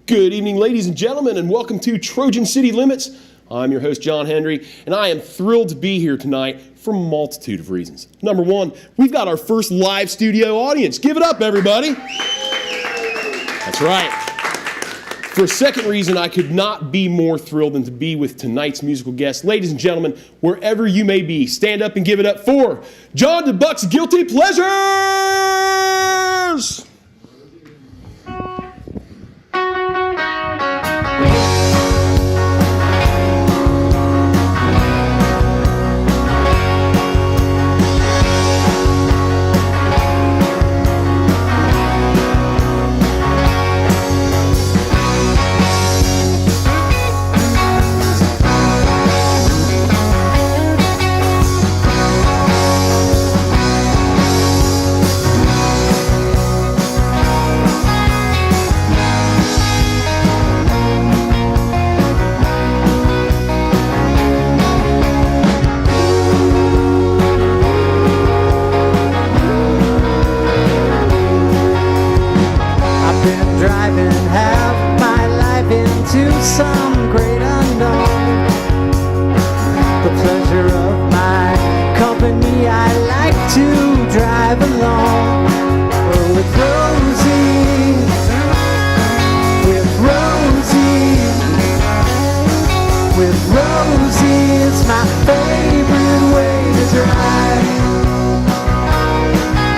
Good evening, ladies and gentlemen, and welcome to Trojan City Limits. I'm your host, John Hendry, and I am thrilled to be here tonight for a multitude of reasons. Number one, we've got our first live studio audience. Give it up, everybody. That's right. For a second reason, I could not be more thrilled than to be with tonight's musical guest. Ladies and gentlemen, wherever you may be, stand up and give it up for John Dubuc's Guilty Pleasures! Some great unknown. The pleasure of my company, I like to drive along. With Rosie, it's my favorite way to drive.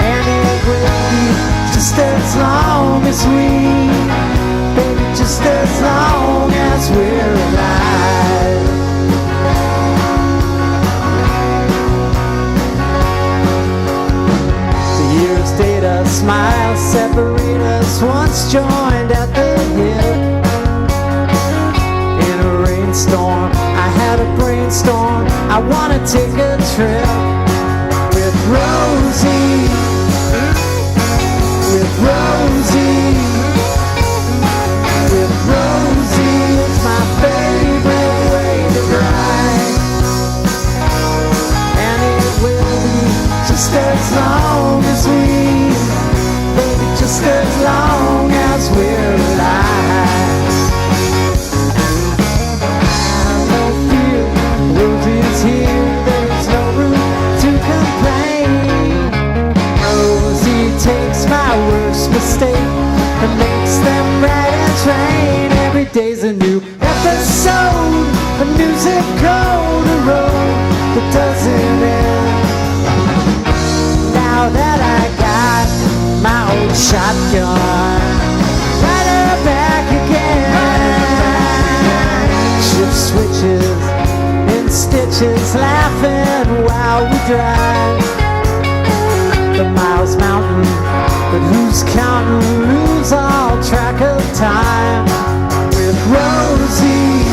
And it will be just as long as just as long as we're alive. The years date us, smiles separate us, once joined at the hip. In a rainstorm, I had a brainstorm, I wanna take a trip. With Rosie, it's my favorite way to drive. And it will be just as long as just as long as we're alive. No fear, Rosie's here, there's no room to complain. Rosie takes my worst mistake and makes them right and train. Every day's a new episode, a musical road that doesn't end. Now that I got my old shotgun, right her back again. Shift switches in stitches, laughing while we drive. The miles mountain, but who's counting? Lose all track of time. With Rosie,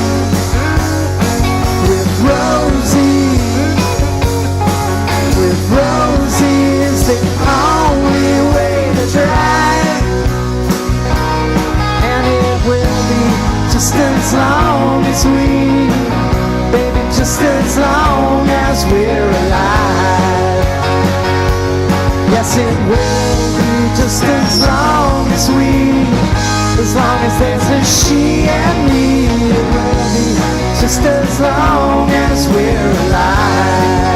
is the only way to drive. And it will be just as long as baby, just as long as we're alive. Yes, it will be just as long as there's a she and me. It will be just as long as we're alive.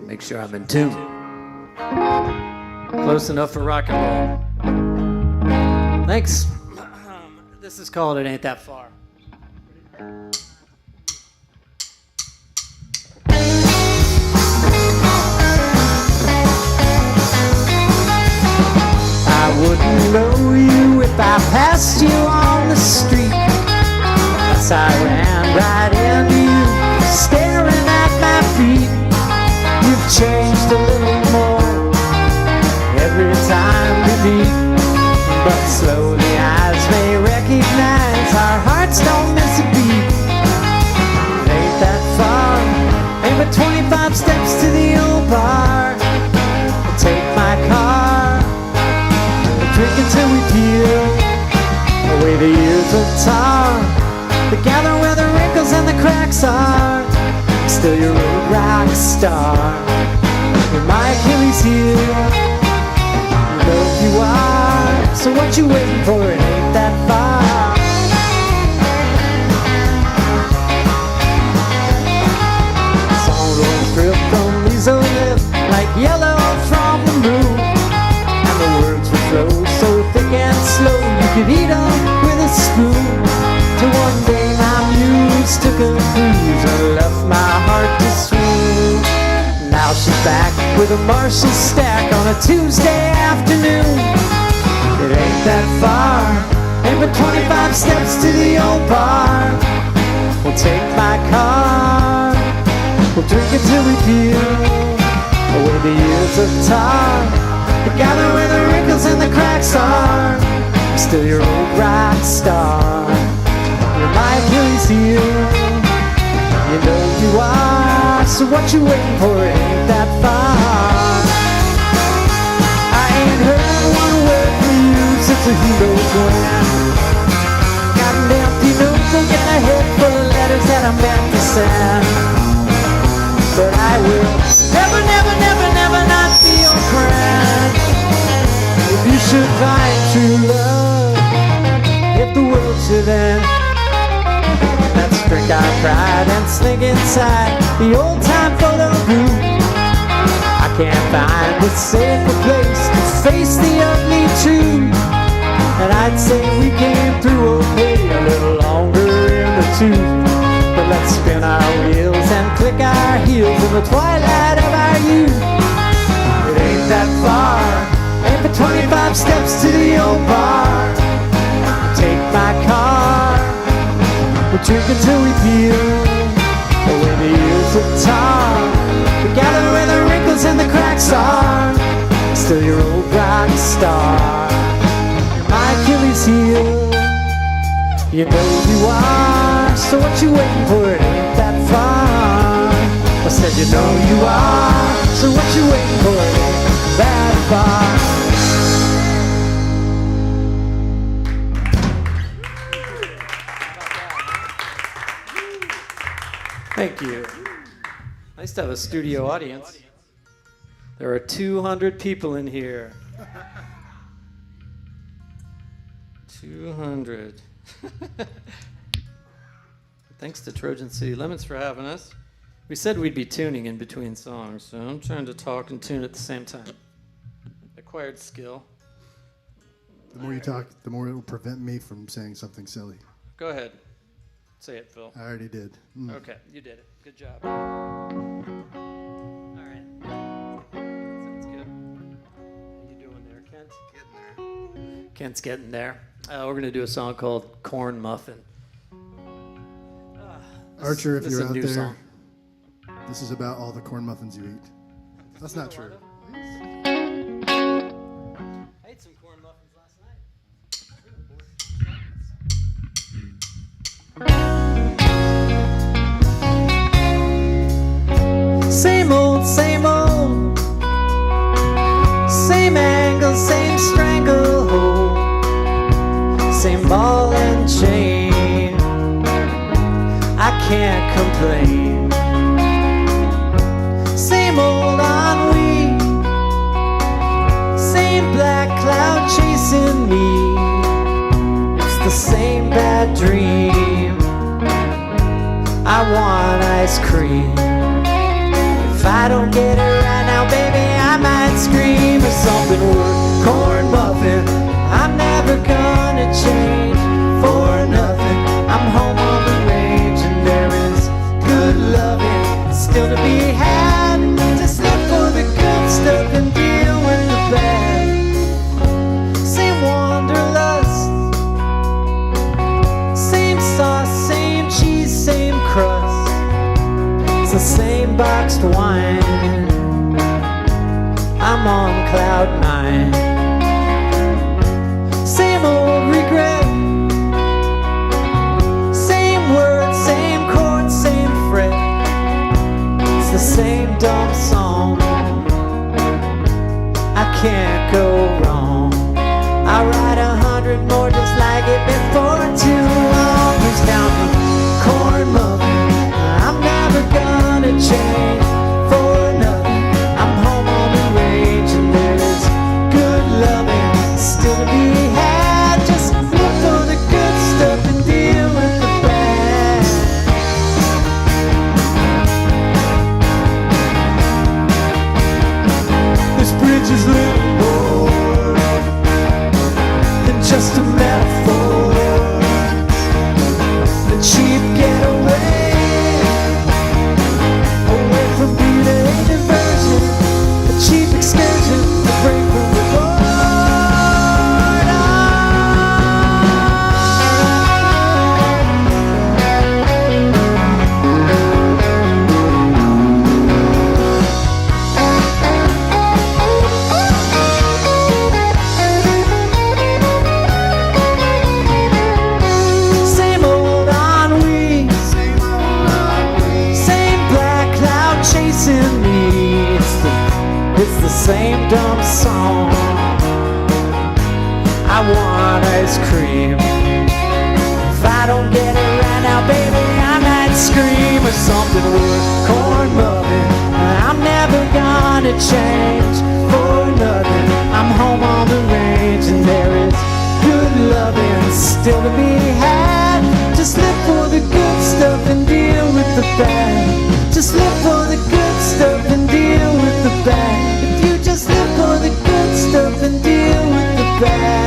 Make sure I'm in tune. Close enough for rock and roll. Thanks. This is called It Ain't That Far. I wouldn't know you if I passed you on the street. Thus I ran right into you, staring at my feet. You've changed a little more every time we meet, but slowly eyes may recognize our hearts don't miss a beat. It ain't that far, ain't but 25 steps to the old bar. heart. I'm still your old rock star. You're my Achilles heel. You know you are. So what you waiting for? It ain't that far. Song rolls drip from these old lips like yellow from the moon. And the words would flow so thick and slow you could eat them with a spoon. Till one day my muse took a cruise and left my heart to swoon. Now she's back with a Marshall stack on a Tuesday afternoon. It ain't that far, ain't but 25 steps to the old bar. We'll take my car, we'll drink it till we peel away the years of tar. We'll gather where the wrinkles and the cracks are. I'm still your old rock star. You're my Achilles heel. You know you are. So what you waiting for? It ain't that far. I ain't heard one word from you since who knows when. Got an empty notebook and a head full of letters that I meant to send. But I will never, never, never, never not be your friend. If you should find true love, if the world should end, let's drink our pride and sneak inside the old-time photo booth. I can't find a safer place to face the ugly truth. And I'd say we came through okay, a little longer in the tooth. But let's spin our wheels and click our heels in the twilight of our youth. It ain't that far, ain't but 25 steps to the old bar. Take my car, we'll drink until we peel away the years of tar. We gather where the wrinkles and the cracks are. Still your old rock star. You're my Achilles heel. You know you are. So what you waiting for? It ain't that far. I said you know you are. So what you waiting for? It ain't that far. Thank you. Nice to have a studio audience. There are 200 people in here. 200. Thanks to Trojan City Limits for having us. We said we'd be tuning in between songs, so I'm trying to talk and tune at the same time. Acquired skill. The more you talk, the more it will prevent me from saying something silly. Go ahead. Say it, Phil. I already did. Okay, you did it. Good job. All right. Sounds good. How you doing there, Kent? Getting there. Kent's getting there. We're going to do a song called Corn Muffin. Archer, if This you're is a out new there, song. this is about all the corn muffins you eat. That's not true. I ate some corn muffins last night. Same old, same old. Same angle, same stranglehold. Same ball and chain. I can't complain. Same old ennui. Same black cloud chasing me. It's the same bad dream. I want ice cream. If I don't get it right now, baby, I might scream or something. Word corn muffin. I'm never gonna change for nothing. I'm home on the range and there is good loving still to be had. Just look for the good stuff and deal with the bad. Same wanderlust. Same sauce, same cheese, same crust. It's the same boxed wine. I'm on cloud 9. Same old regret. Same words, same chord, same fret. It's the same dumb song. I can't go wrong. I'll write 100 more just like it before too long. Who's down to corn muffin? same dumb song. I want ice cream. If I don't get it right now, baby, I might scream or something. With corn muffin, I'm never gonna change for nothing. I'm home on the range and there is good loving still to be had. Just live for the good stuff and deal with the bad. Just live for the good stuff and deal with the bad. If you just live for the good stuff and deal with the bad.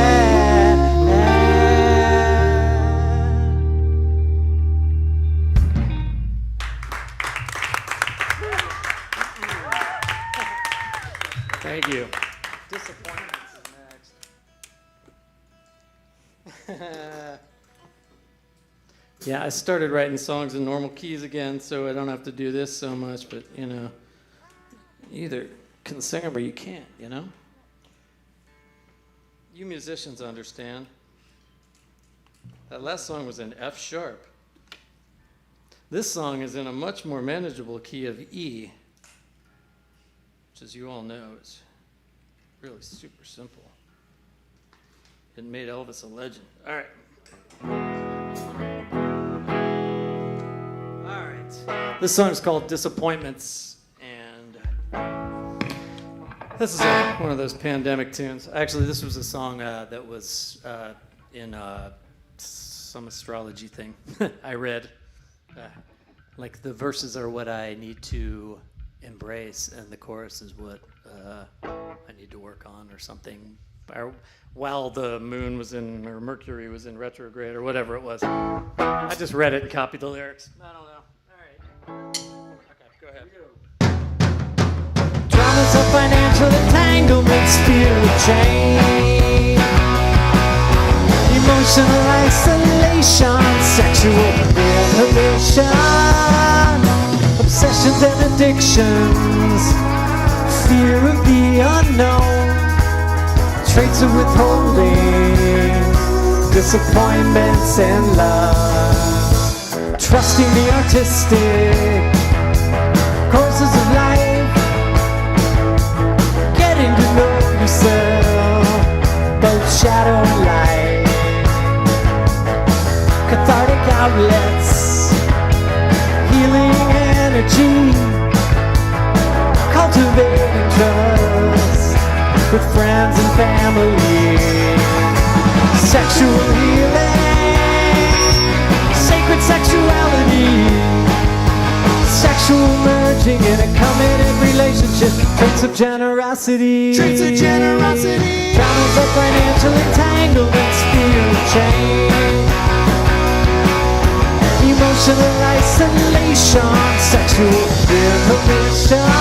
Thank you. Disappointments next. Yeah, I started writing songs in normal keys again, so I don't have to do this so much, but, you know, you either can sing them or you can't, you know? You musicians understand. That last song was in F sharp. This song is in a much more manageable key of E, which, as you all know, is really super simple. It made Elvis a legend. All right. All right. This song is called Disappointments, and this is one of those pandemic tunes. Actually, this was a song that was in some astrology thing I read. Like the verses are what I need to embrace, and the chorus is what I need to work on, or something. While the moon was in, or Mercury was in retrograde, or whatever it was. I just read it and copied the lyrics. I don't know. All right. Okay, go ahead. Dramas of financial entanglements, fear of change, emotional isolation, sexual inhibition, obsessions and addictions, fear of the unknown, traits of withholding, disappointments in love, trusting the artistic courses of life, getting to know yourself, both shadow and light, cathartic outlets, healing energy, cultivating trust with friends and family, sexual healing, sacred sexuality, sexual merging in a committed relationship, traits of generosity, traumas of financial entanglements, fear of change, emotional isolation, sexual inhibition,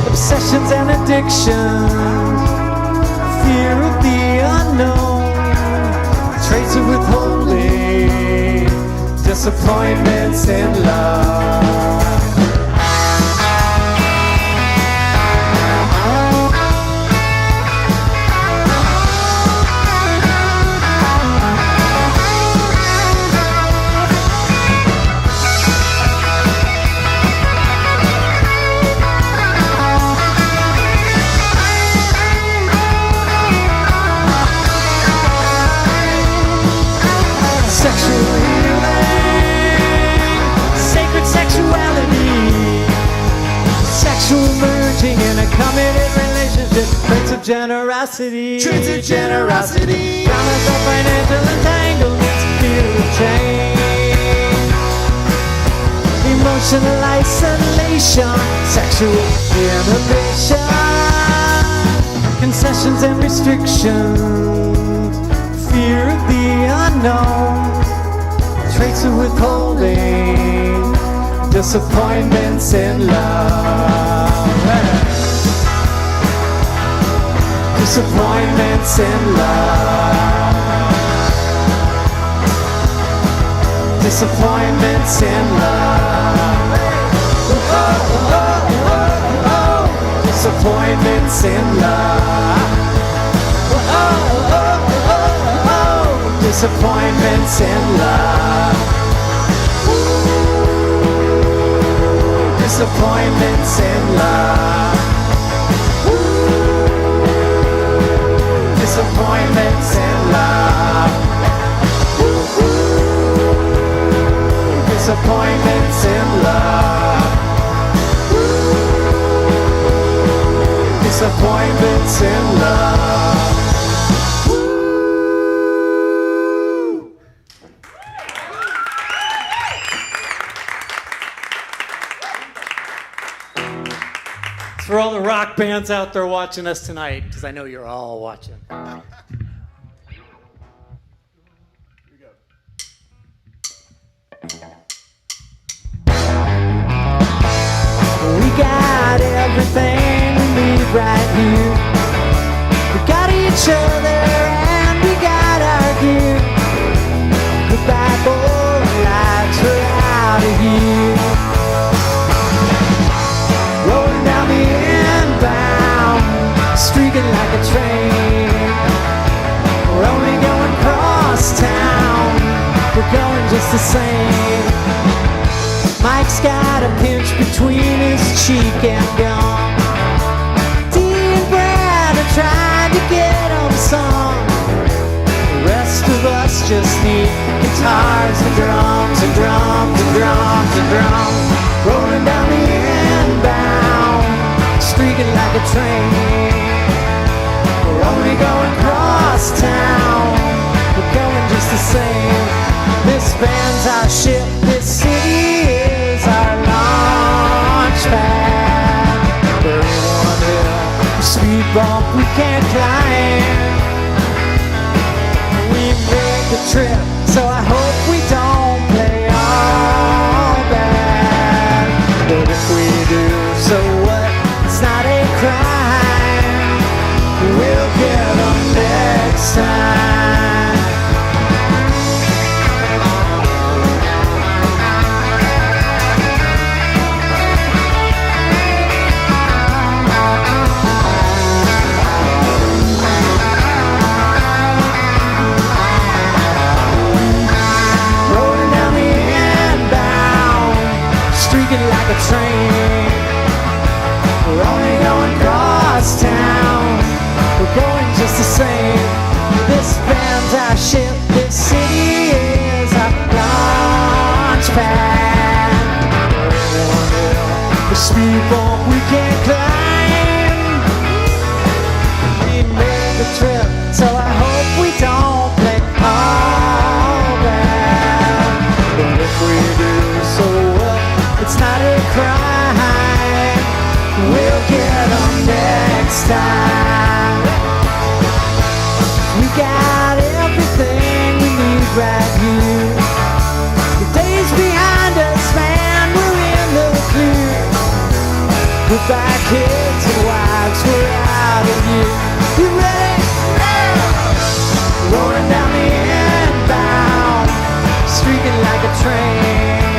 obsessions and addictions, fear of the unknown, traits of withholding, disappointments in love. In a committed relationship, traits of generosity, traumas of financial entanglements, fear of change, emotional isolation, sexual inhibition, concessions and restrictions, fear of the unknown, traits of withholding, disappointments in love. Disappointments in love. Disappointments in love. Oh, oh, oh, oh. Disappointments in love. Oh, oh, oh, oh. Disappointments in love. Disappointments in love. disappointments in love. Disappointments in love. Disappointments in love. For all the rock bands out there watching us tonight, because I know you're all watching. We got everything we need right here. We got each other and we got our gear. Goodbye, boring lights, we're out of here. Rolling down the inbound, streaking like a train. We're only going cross town, we're going just the same. Mike's got a pinch between his cheek and gum. Dee and Brad are trying to get him some. The rest of us just need guitars and drums and drums and drums and drums. Rolling down the inbound, streaking like a train. We're only going cross town, we're going just the same. This band's our ship, this city is our launch pad. We're in one hill, a speed bump we can't climb. We made the trip, so I hope we don't play all bad. But if we do, so what? It's not a crime. We'll get them next time. Like a train, we're only going cross town, we're going just the same. This band's our ship, this city is our launch pad. The speed bump we can't climb. We made the trip, so I hope we don't play all bad. But if we do, so what? It's not a crime. We'll get them next time. We got everything we need right here. The days behind us, man, we're in the clear. Goodbye, kids and wives, we're out of here. You ready? Rolling down the inbound, streaking like a train.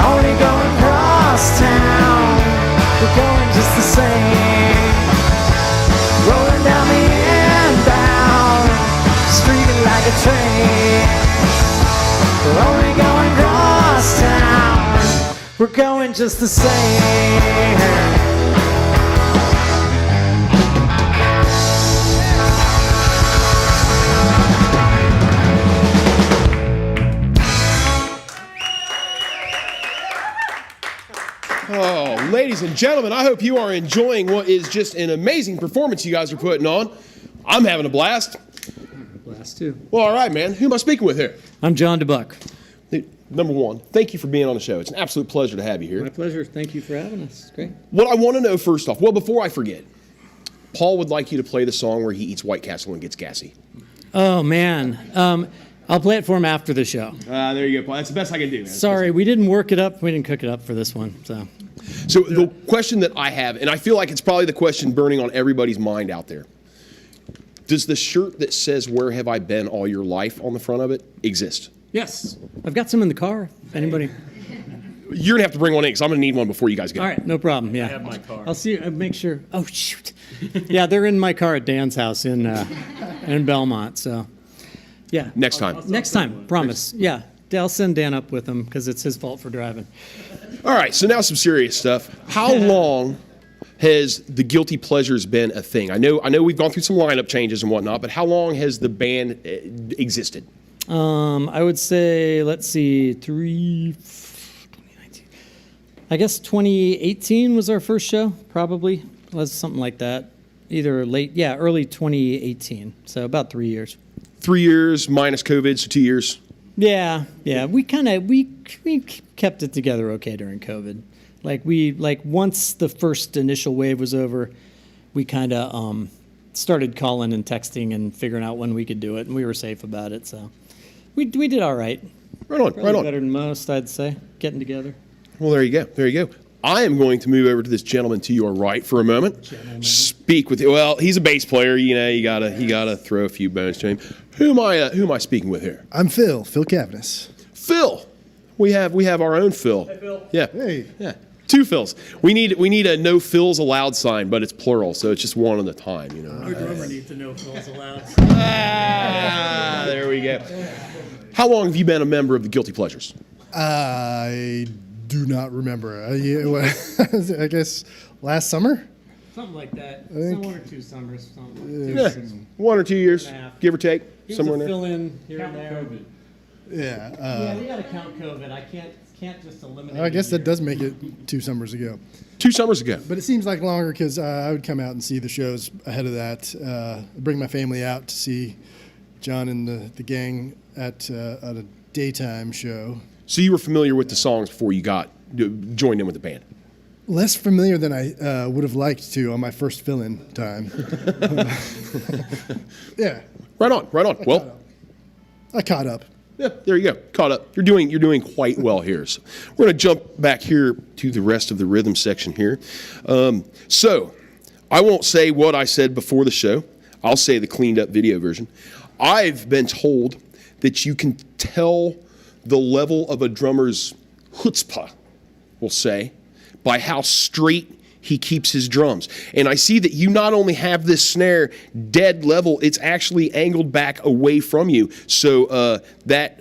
Only going cross town, we're going just the same. Rolling down the inbound, streaking like a train. We're only going cross town, we're going just the same. Oh, ladies and gentlemen, I hope you are enjoying what is just an amazing performance you guys are putting on. I'm having a blast. Blast too. Well, all right, man. Who am I speaking with here? I'm John Dubuc. Number one, thank you for being on the show. It's an absolute pleasure to have you here. My pleasure. Thank you for having us. It's great. What I want to know first off, well, before I forget, Paul would like you to play the song where he eats White Castle and gets gassy. Oh, man. I'll play it for him after the show. There you go, Paul. That's the best I can do, man. Sorry, we didn't work it up. We didn't cook it up for this one. So the question that I have, and I feel like it's probably the question burning on everybody's mind out there, does the shirt that says "Where have I been all your life" on the front of it exist? Yes. I've got some in the car. If anybody. You're going to have to bring one in because I'm going to need one before you guys get All right, no problem. Yeah. I have my car. I'll see. Make sure. Oh, shoot. Yeah, they're in my car at Dan's house in Belmont. So, yeah. Next time. Next time. Promise. Yeah. I'll send Dan up with him because it's his fault for driving. All right, so now some serious stuff. How long has the Guilty Pleasures been a thing? I know we've gone through some lineup changes and whatnot, but how long has the band existed? I would say, let's see, 2019. I guess 2018 was our first show, probably. Was something like that. Either early 2018. So about 3 years. 3 years minus COVID, so 2 years. Yeah. We kept it together okay during COVID. Once the first initial wave was over, we kind of started calling and texting and figuring out when we could do it, and we were safe about it. So we did all right. Right on. Better than most, I'd say, getting together. Well, there you go. I am going to move over to this gentleman to your right for a moment. Speak with you. Well, he's a bass player. You gotta throw a few bones to him. Who am I speaking with here? I'm Phil Cavanis. Phil. We have our own Phil. Hey, Phil. Yeah. Hey. Yeah. Two Phils. We need a no Phils allowed sign, but it's plural, so it's just one at a time. Our drummer needs to know Phil's allowed. There we go. How long have you been a member of the Guilty Pleasures? I do not remember. I guess last summer. Something like that. think- 1 or 2 summers. Yeah. 1 or 2 years, and a half. give or take, He somewhere was in a there. fill-in here and there. Yeah. Yeah, we got to count COVID. I can't just eliminate. I guess a that year. does make it 2 summers ago. 2 summers ago. But it seems like longer because I would come out and see the shows ahead of that. Bring my family out to see John and the gang at a daytime show. So you were familiar with the songs before you joined in with the band. Less familiar than I would have liked to on my first fill-in time. Yeah, Right on. Well, I caught up. yeah, there you go. Caught up. You're doing quite well here. So we're going to jump back here to the rest of the rhythm section here. So I won't say what I said before the show. I'll say the cleaned up video version. I've been told that you can tell the level of a drummer's chutzpah, we'll say, by how straight he keeps his drums. And I see that you not only have this snare dead level, it's actually angled back away from you. So that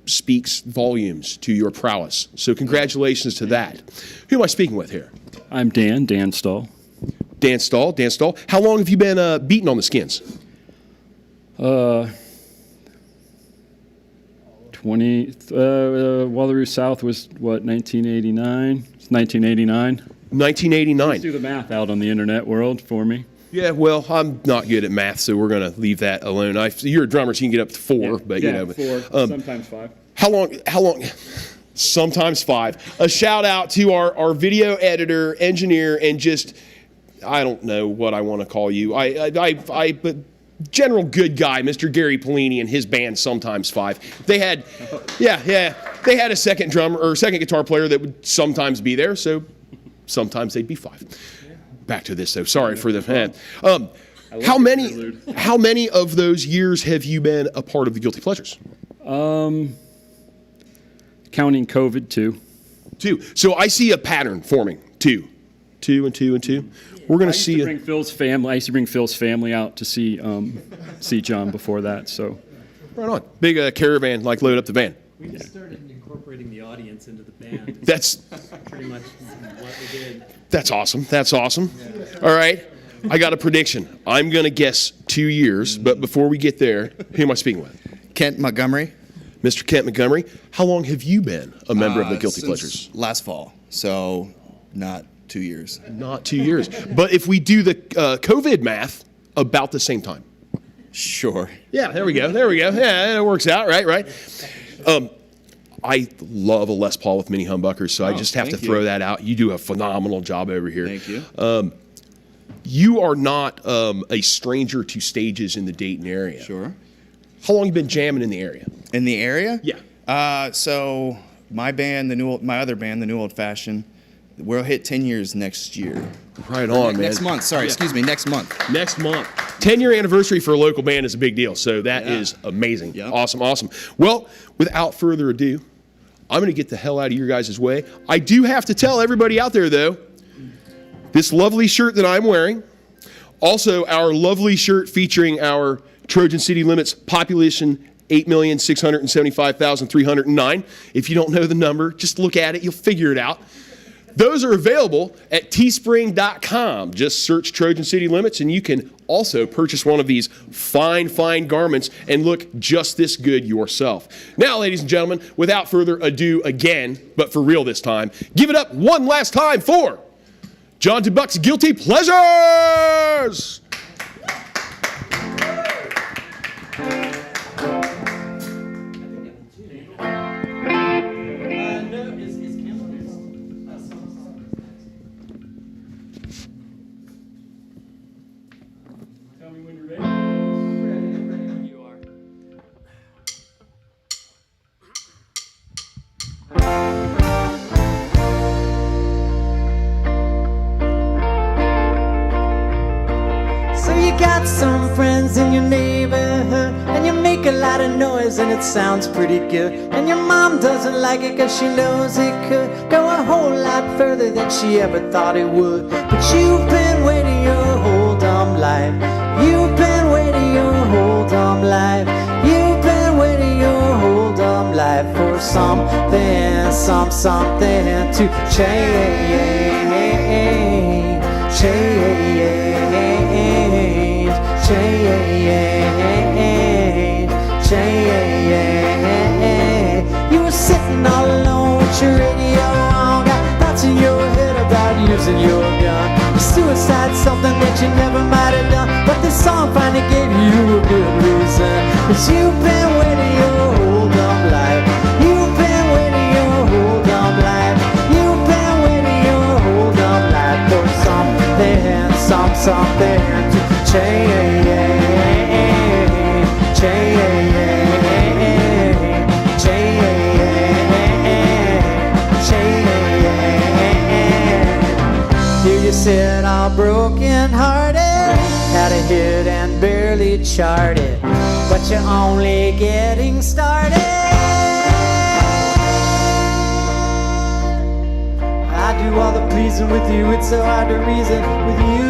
speaks volumes to your prowess. So congratulations to that. Who am I speaking with here? I'm Dan Stahl. Dan Stahl. How long have you been beating on the skins? 20. Wallaroo South was what, 1989? It's 1989. 1989. Do the math out on the internet world for me. Yeah, well, I'm not good at math, so we're going to leave that alone. You're a drummer, so you can get up to 4, but you know. 4, sometimes 5. How long? Sometimes 5. A shout out to our video editor, engineer, and just, I don't know what I want to call you. But general good guy, Mr. Gary Pellini and his band, Sometimes 5. They had, they had a second drummer or second guitar player that would sometimes be there, so sometimes they'd be 5. Back to this though. Sorry for the how many of those years have you been a part of the Guilty Pleasures? Counting COVID, 2. 2. So I see a pattern forming. 2 and 2 and 2. We're going to see. I used to bring Phil's family out to see John before that. So Right on. Big caravan, like load up the van. We just started incorporating the audience into the band. That's pretty much what we did. That's awesome. All right. I got a prediction. I'm going to guess 2 years, but before we get there, who am I speaking with? Kent Montgomery. Mr. Kent Montgomery. How long have you been a member of the Guilty Since Pleasures? last fall, so not 2 years. Not 2 years. But if we do the COVID math, about the same time. Sure. Yeah, there we go. Yeah, it works out, right? I love a Les Paul with mini humbuckers, so I just have to thank you. throw that out. You do a phenomenal job over here. Thank you. You are not a stranger to stages in the Dayton area. Sure. How long you been jamming in the area? In the area? Yeah. So my band, my other band, the New Old Fashioned, we'll hit 10 years next year. Right on, man. Next month. Sorry, excuse me. Next month. Next month. 10-year anniversary for a local band is a big deal, so that is amazing. Yep. Awesome. Well, without further ado, I'm going to get the hell out of your guys' way. I do have to tell everybody out there, though, this lovely shirt that I'm wearing, also our lovely shirt featuring our Trojan City Limits population 8,675,309. If you don't know the number, just look at it. You'll figure it out. those are available at teespring.com. Just search Trojan City Limits, and you can also purchase one of these fine, fine garments and look just this good yourself. Now, ladies and gentlemen, without further ado again, but for real this time, give it up one last time for John Dubuc's Guilty Pleasures! Some friends in your neighborhood, and you make a lot of noise and it sounds pretty good, and your mom doesn't like it cause she knows it could go a whole lot further than she ever thought it would. But you've been waiting your whole dumb life. You've been waiting your whole dumb life. You've been waiting your whole dumb life for something, something to change. You were sitting all alone with your radio on, got thoughts in your head about using your gun. Suicide's something that you never might have done, but this song finally gave you a good reason. 'Cause you've been waiting your whole dumb life. You've been waiting your whole dumb life. You've been waiting your whole dumb life for something, something to change. Here you sit all broken hearted, had a hit and barely charted, but you're only getting started. I do all the pleasing with you, it's so hard to reason with you.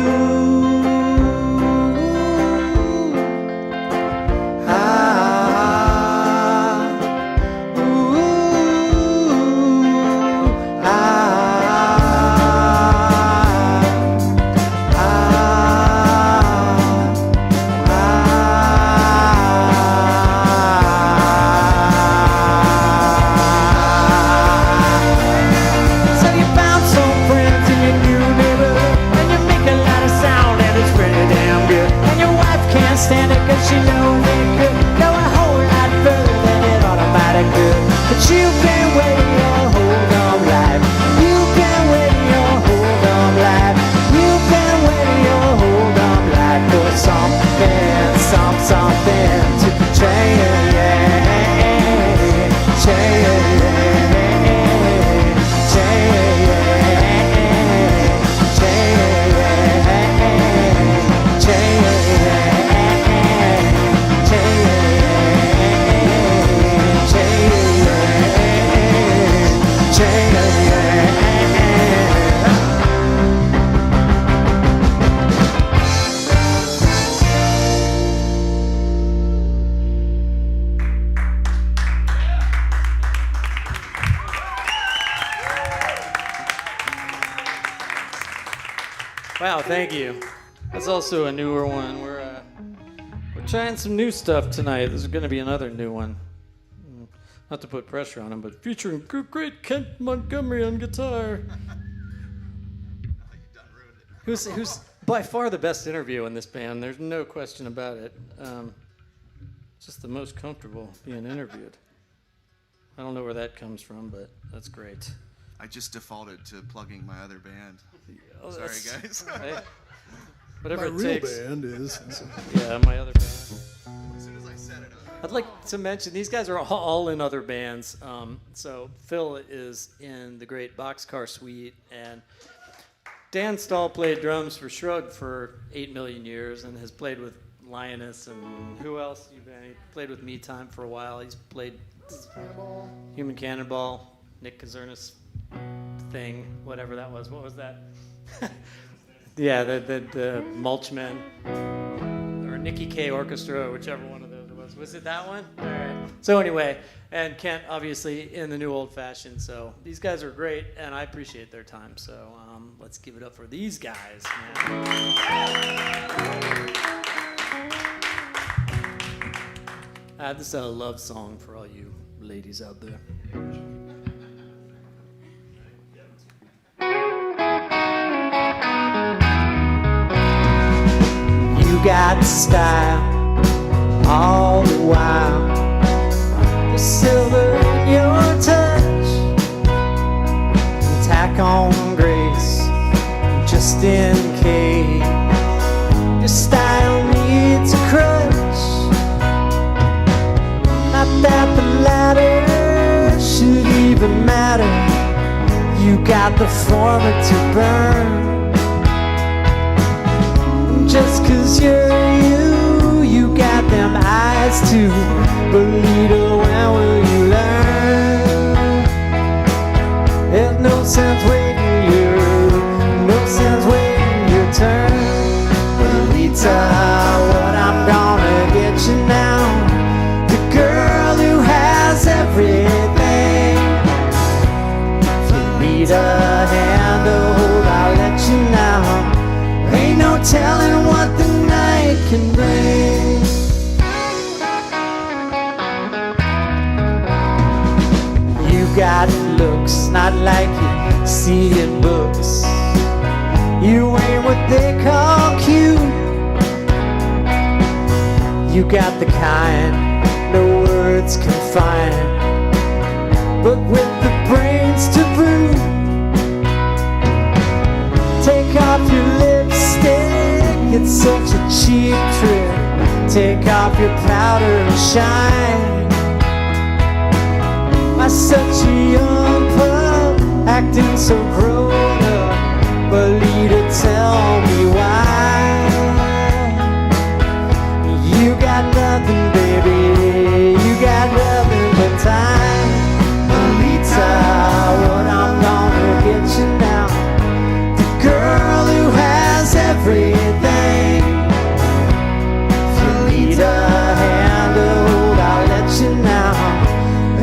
Stand it cause she knows it could go a whole lot further than it automatic could. But you've been waiting your whole dumb life. You've been waiting your whole dumb life. You've been waiting your whole dumb life for something, something to change. Wow, thank you. That's also a newer one. We're trying some new stuff tonight. There's going to be another new one. Not to put pressure on him, but featuring great Kent Montgomery on guitar. Who's by far the best interview in this band. There's no question about it. Just the most comfortable being interviewed. I don't know where that comes from, but that's great. I just defaulted to plugging my other band. Oh, Sorry, guys. Hey, whatever My it real takes. band is. Yeah, my other band. As soon as I set it up. I'd like to mention these guys are all in other bands. So Phil is in the great Boxcar Suite, and Dan Stahl played drums for Shrug for 8 million years and has played with Lioness and who else? He played with Me Time for a while. He's played Human Cannonball, Nick Kazernis thing, whatever that was. What was that? Yeah, the Mulchmen or Nicky K Orchestra, whichever one of those it was. Was it that one? All right. So anyway, and Kent obviously in the New Old Fashioned. So these guys are great, and I appreciate their time. So let's give it up for these guys, man. This is a love song for all you ladies out there. You got style all the while, the silver in your touch, tack on grace just in case your style needs a crutch. Not that the latter should even matter, you got the former to burn. Just 'cause you're you got them eyes too. But little, when will you learn? There's no sense waiting your turn. Lolita, what I'm gonna get you now? The girl who has everything. If you need a hand to hold, I'll let you now. Ain't no telling what the night can bring. You got looks not like you see in books. You ain't what they call cute. You got the kind no words can find, but with the brains to boot. Take off your lipstick, it's such a cheap trick. Take off your powder and shine. By such a young pup, acting so grown up. But Lita, tell me why. You got nothing, baby, you got nothing but time. Lita, what I'm gonna get you now? Girl who has everything. If you need a hand to hold, I'll let you now.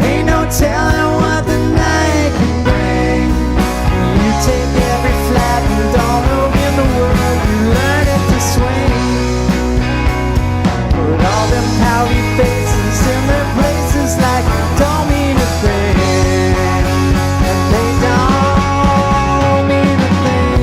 Ain't no telling what the night can bring. You take every flat and domino in the world, you learn it to swing. Put all them pouty faces in their places like don't mean a thing. And they don't mean a thing.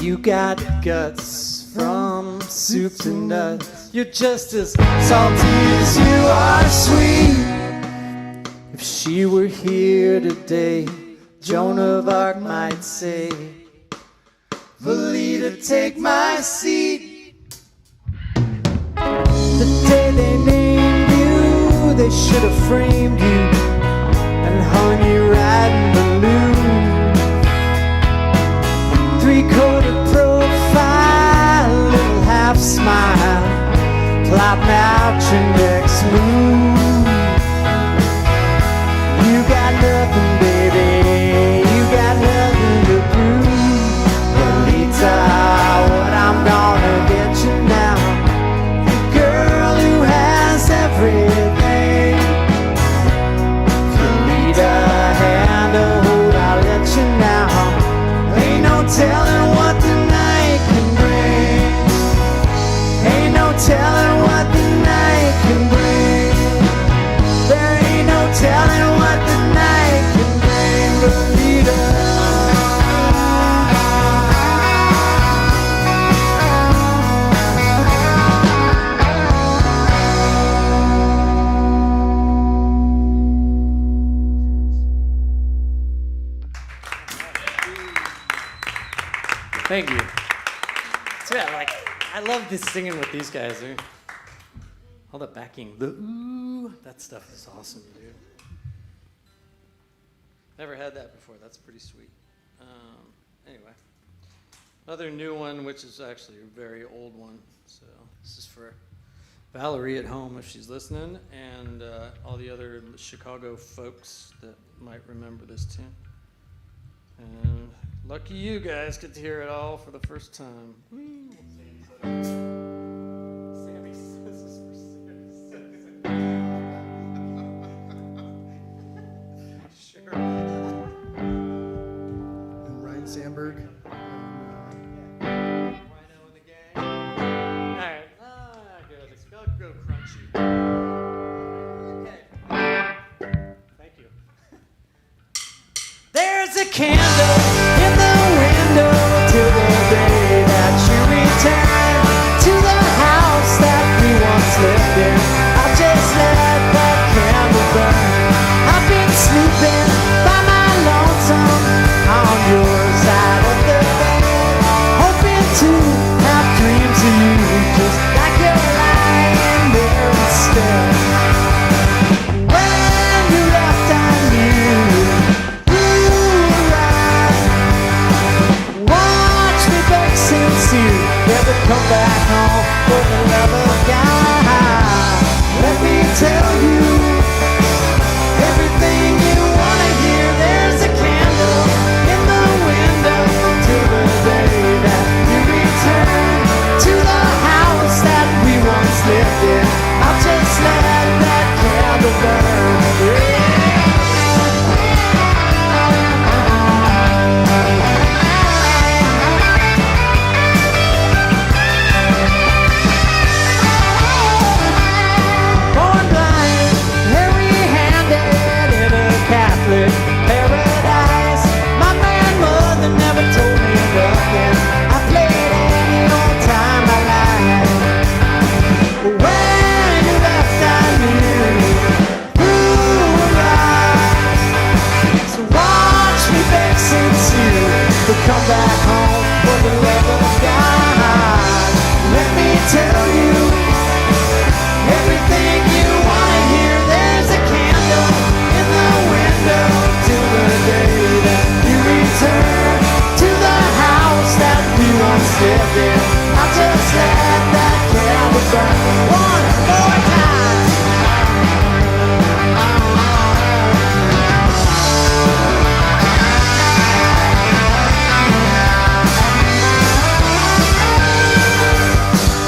You got guts from soup to nuts. You're just as salty as you are sweet. If she were here today, Joan of Arc might say, Valita, take my seat. The day they named you, they should have framed you and hung you riding balloon. Three-quarter profile, little half smile, plotting out your next move. You got nothing, baby, you got nothing to prove. Lolita, what I'm gonna get you now? The girl who has everything. If you need a hand to hold, I'll let you now. Ain't no telling what the night can bring. Ain't no telling what the night can bring. There ain't no telling what the night can bring. Lolita. Thank you. So yeah, like I love this singing with these guys. Dude. All the backing, the ooh, that stuff is awesome, dude. Never had that before. That's pretty sweet. Anyway, Another new one, which is actually a very old one. So this is for Valerie at home if she's listening, and all the other Chicago folks that might remember this tune. And lucky you guys get to hear it all for the first time. Woo. Sammy says this is for serious. Sure. And Ryan Sandberg. Rhino and the gang. All right. Good. It's got to go crunchy. Okay. Thank you. There's a candle in the window till the day that you return to the house that we once lived in. I'll just let that candle burn. I've been sleeping by my lonesome on your side of the bed, hoping to have dreams of you just like you're lying there instead. When you left, I knew. Watch me beg since you never come back home for the love of God. Let me tell you everything you wanna hear. There's a candle in the window till the day that you return to the house that we once lived in. I'll just let that candle burn. Born blind, hairy-handed in a Catholic paradise. My grandmother never told me nothing. I played any old time I liked. When you left, I knew who was right. So watch me beg since you will come back home for the love of God. Let me tell you everything you wanna hear. There's a candle in the window till the day that you return to the house that we once lived in. I'll just let that candle burn one more time.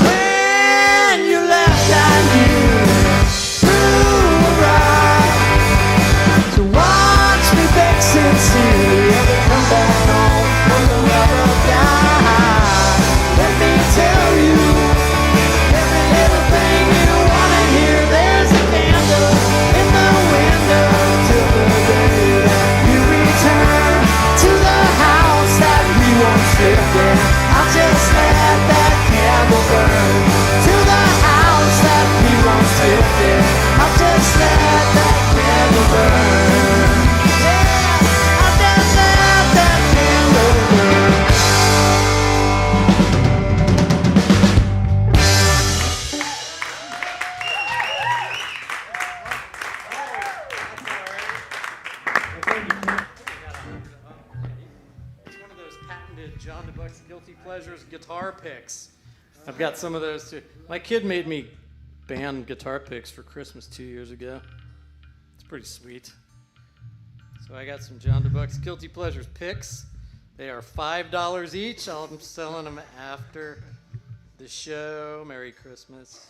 When you left, I knew who was right. So watch me beg since you ever come back home for the love of God. Let me tell you every little thing you wanna hear. There's a candle in the window till the day that you return to the house that we once lived in. I'll just let that candle burn to the house that we once lived in. I'll just let that candle burn. Yeah, I'll just let that candle burn. It's one of those patented John Dubuc's Guilty Pleasures guitar picks. I've got some of those too. My kid made me band guitar picks for Christmas 2 years ago. It's pretty sweet. So I got some John Dubuc's Guilty Pleasures picks. They are $5 each. I'm selling them after the show. Merry Christmas.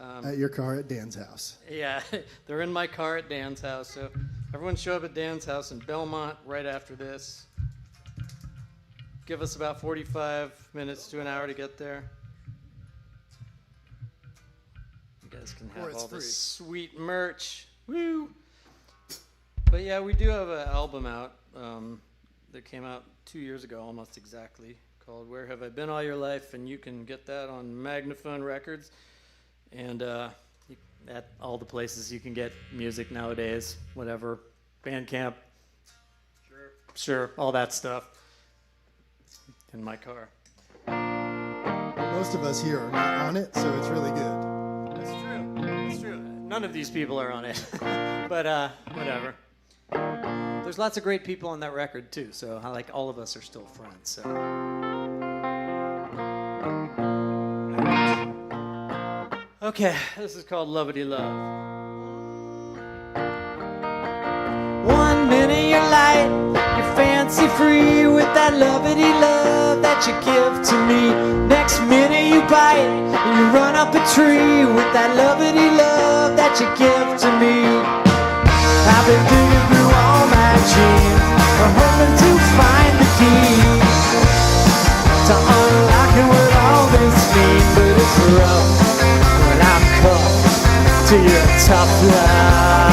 At your car at Dan's house. Yeah, they're in my car at Dan's house. So everyone show up at Dan's house in Belmont right after this. Give us about 45 minutes to an hour to get there. You guys can Or have it's all free. this sweet merch. Woo! But yeah, we do have an album out that came out 2 years ago, almost exactly, called Where Have I Been All Your Life? And you can get that on Magnaphone Records. And at all the places you can get music nowadays, whatever, Bandcamp, sure, all that stuff. In my car. Most of us here are not on it, so it's really good. That's true. That's true. None of these people are on it, but whatever. There's lots of great people on that record too, so like all of us are still friends. So Okay, this is called Lovity Love. 1 minute you're light, you're fancy free with that lovity love that you give to me. Next minute you bite, and you run up a tree with that lovity love that you give to me. I've been digging through all my dreams, I'm hoping to find the key to unlocking what all this means. But it's rough when I'm caught to your tough love.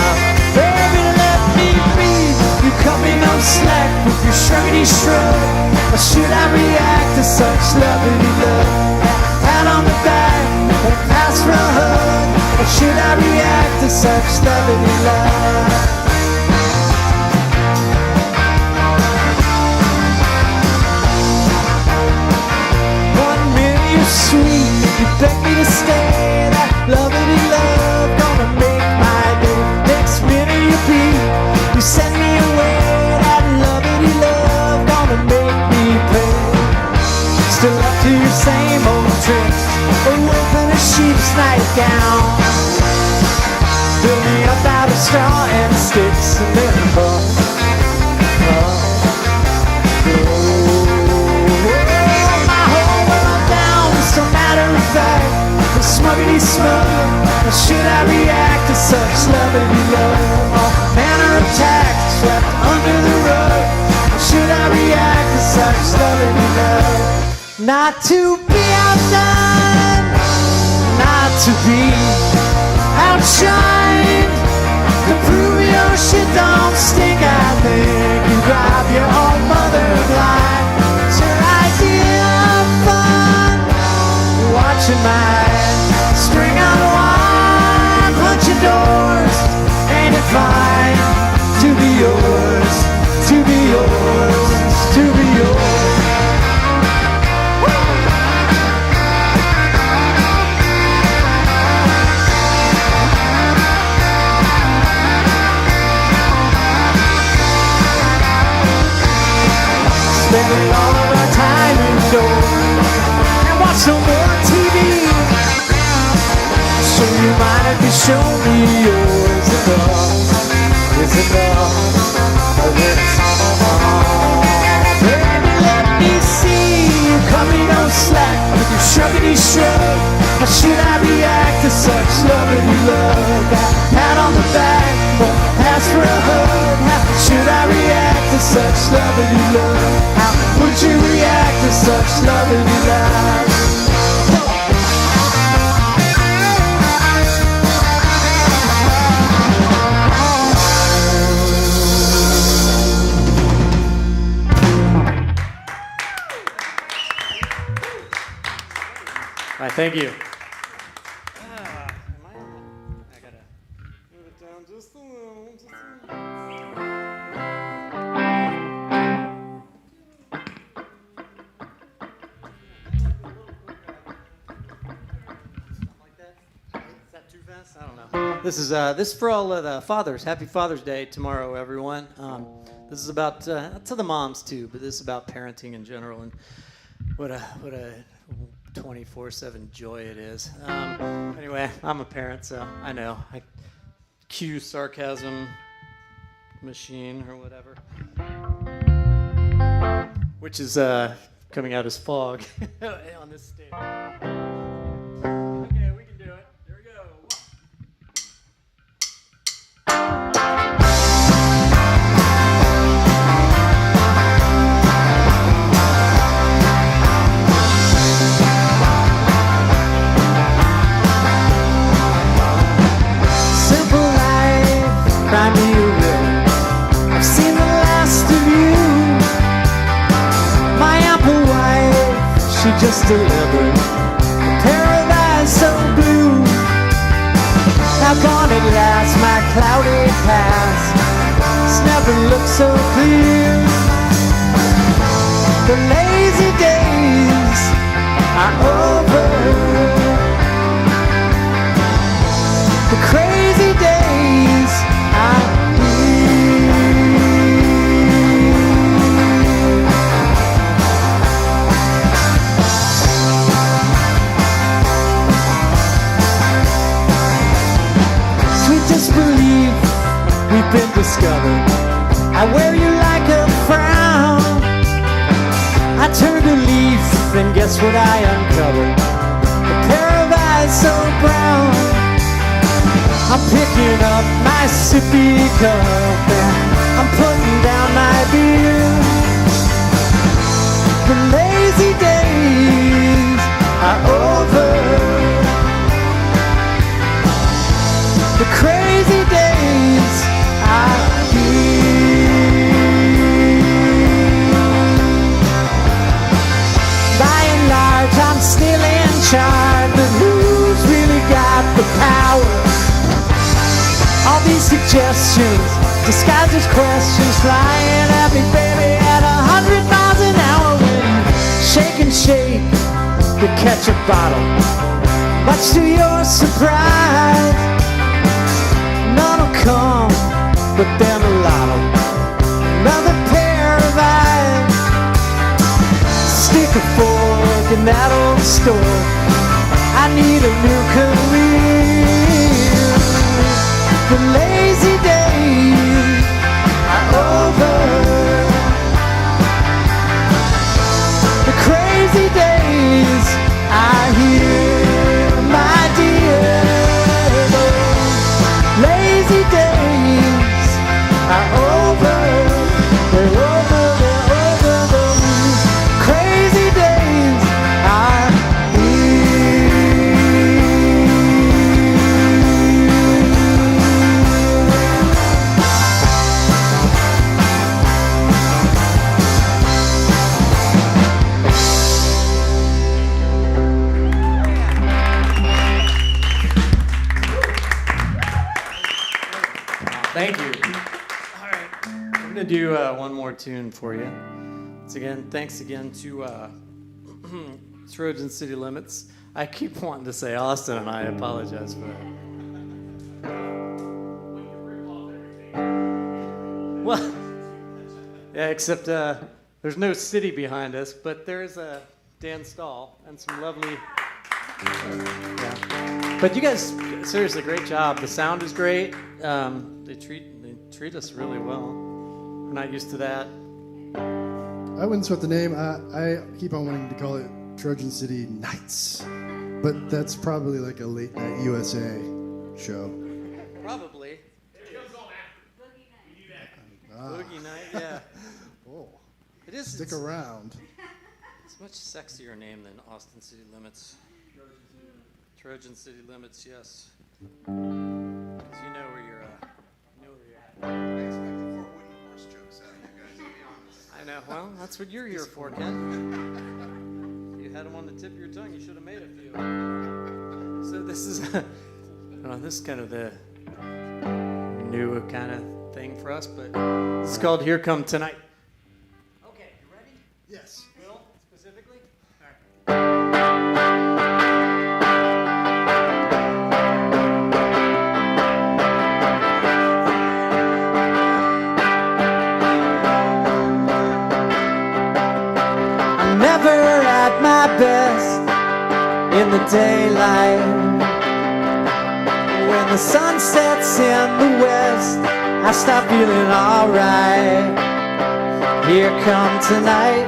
Baby, let me be. You cut me no slack with your shruggity shrug. Or should I react to such lovely love? Pat on the back and pass for a hug. Or should I react to such lovely love? Sweet, you beg me to stay. That lovely love gonna make my day. Next minute you beat, you send me away. That lovely love gonna make me pay. Still up to your same old tricks, a wolf in a sheep's nightgown. Build me up out of straw and sticks, and then smuggity smug. Or should I react to such lovely love? All manner of tactics swept under the rug. Or should I react to such lovely love? Not to be outdone, not to be outshined. To prove your shit don't stink, I think you drive your own mother blind. It's your idea of fun, watching my string on wine, punching doors. Ain't it fine to be yours, to be yours, to be yours? Spending all of our time indoors and watch no more TV. So you might have to show me yours enough. Is enough of this? Baby, let me see you cut me no slack with your shruggity shrug. How should I react to such lovely love? Got a pat on the back, but pass for a hug. How should I react to such lovely love? How would you react to such lovely love? All right, thank you. I gotta move it down just a little. Like that? Is that too fast? I don't know. This is for all of the fathers. Happy Father's Day tomorrow, everyone. This is about to the moms too, but this is about parenting in general and what a 24/7 joy it is. Anyway, I'm a parent, so I know. I cue sarcasm machine or whatever, which is coming out as fog on this stage. Okay, we can do it. Here we go. Crime you will. I've seen the last of you. My ample wife, she just delivered a paradise so blue. Now gone at last, my cloudy past. It's never looked so clear. The lazy days are over. The crazy days are disbelief, we've been discovered. I wear you like a frown. I turned a leaf, and guess what I uncovered? A pair of eyes so brown. I'm picking up my sippy cup and I'm putting down my beer. The lazy days are over. The crazy days are here. By and large, I'm still in charge, but who's really got the power? All these suggestions, disguised as questions, flying at me, baby, at 100 miles an hour. When you shake the ketchup bottle, much to your surprise, none'll come, but then a lot'll. Another pair of eyes, stick a fork in that old store. I need a new career. The lazy days are over. The crazy days are here, my dear. Those lazy days are over. They're over, they're over. Those crazy days are Thank you. All right, I'm gonna do one more tune for you. Once again, thanks again to Trojan City Limits. I keep wanting to say Austin, and I apologize for that. Well, yeah, except there's no city behind us, but there's a Dan Stahl and some lovely. Yeah. But you guys, seriously, great job. The sound is great. They treat us really well. We're not used to that. I wouldn't sweat the name. I keep on wanting to call it Trojan City Nights, but that's probably like a late night USA show. Probably. Boogie night, yeah. Oh, It is. stick around. It's a much sexier name than Austin City Limits. Trojan City Limits, yes. 'Cause you know where you're at. I expected more wooden horse jokes out of you guys, to be honest. I know. Well, that's what you're here for, Ken. If you had them on the tip of your tongue, you should have made a few. So this is, this is kind of the new kind of thing for us, but it's called "Here Come Tonight." Okay, you ready? Yes. Will, specifically? All right. Best in the daylight. When the sun sets in the west, I start feeling alright. Here come tonight.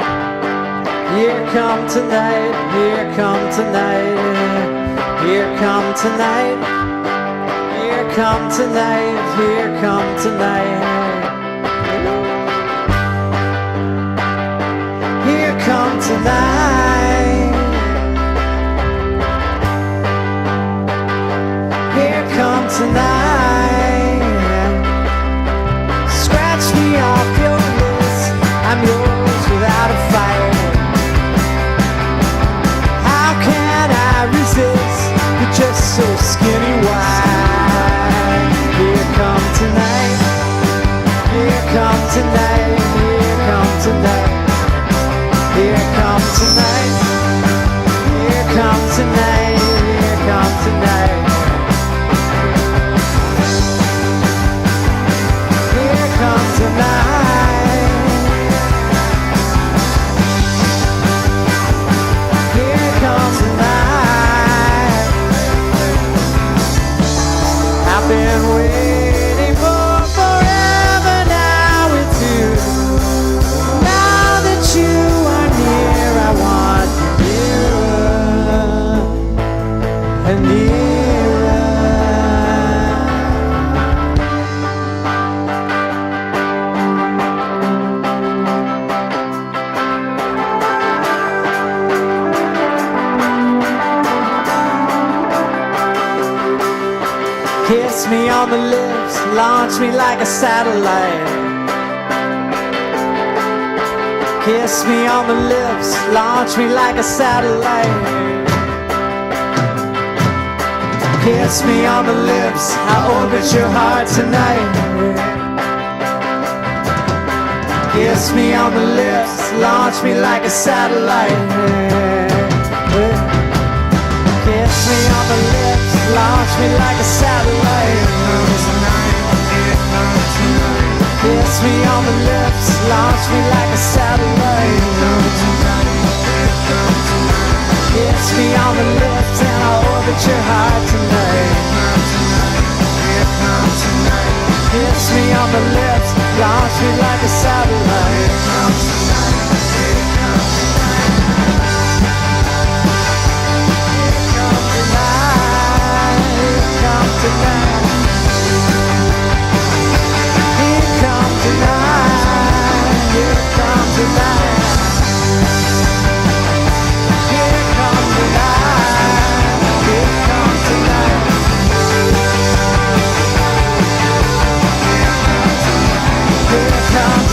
Here come tonight. Here come tonight. Here come tonight. Here come tonight. Here come tonight. Here come tonight. Come tonight. Scratch me off your list. I'm yours without a fight. How can I resist? You're just so skinny white. Here come tonight. Here come tonight. Here come tonight. Here come tonight. Kiss me on the lips, launch me like a satellite. Kiss me on the lips, launch me like a satellite. Kiss me on the lips, I'll orbit your heart tonight. Kiss me on the lips, launch me like a satellite. Kiss me on the lips, launch me like a satellite. Kiss me on the lips, launch me like a satellite. Kiss me on the lips and I'll orbit your heart tonight. Kiss me on the lips, launch me like a satellite. Come tonight. Here come tonight. Here come tonight. Here come tonight. Here come tonight. Here come tonight. Here come tonight. Here come.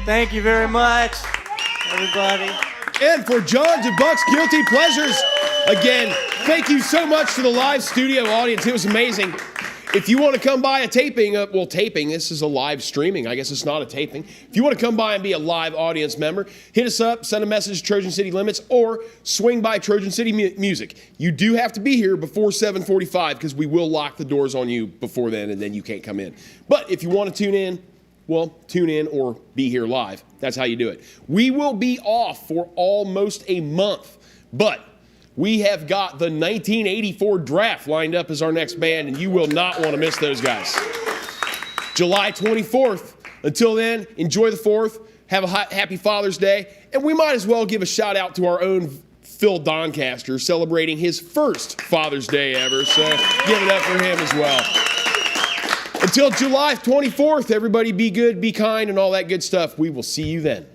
Thank you very much, everybody. And for John Dubuc's Guilty Pleasures, again, thank you so much to the live studio audience. It was amazing. If you want to come by a taping, this is a live streaming. I guess it's not a taping. If you want to come by and be a live audience member, hit us up, send a message to Trojan City Limits, or swing by Trojan City Music. You do have to be here before 7:45 because we will lock the doors on you before then, and then you can't come in. But if you want to tune in, well, tune in or be here live. That's how you do it. We will be off for almost a month, but we have got the 1984 draft lined up as our next band, and you will not want to miss those guys. July 24th. Until then, enjoy the 4th. Have a happy Father's Day. And we might as well give a shout out to our own Phil Doncaster celebrating his first Father's Day ever. So give it up for him as well. Until July 24th, everybody be good, be kind, and all that good stuff. We will see you then.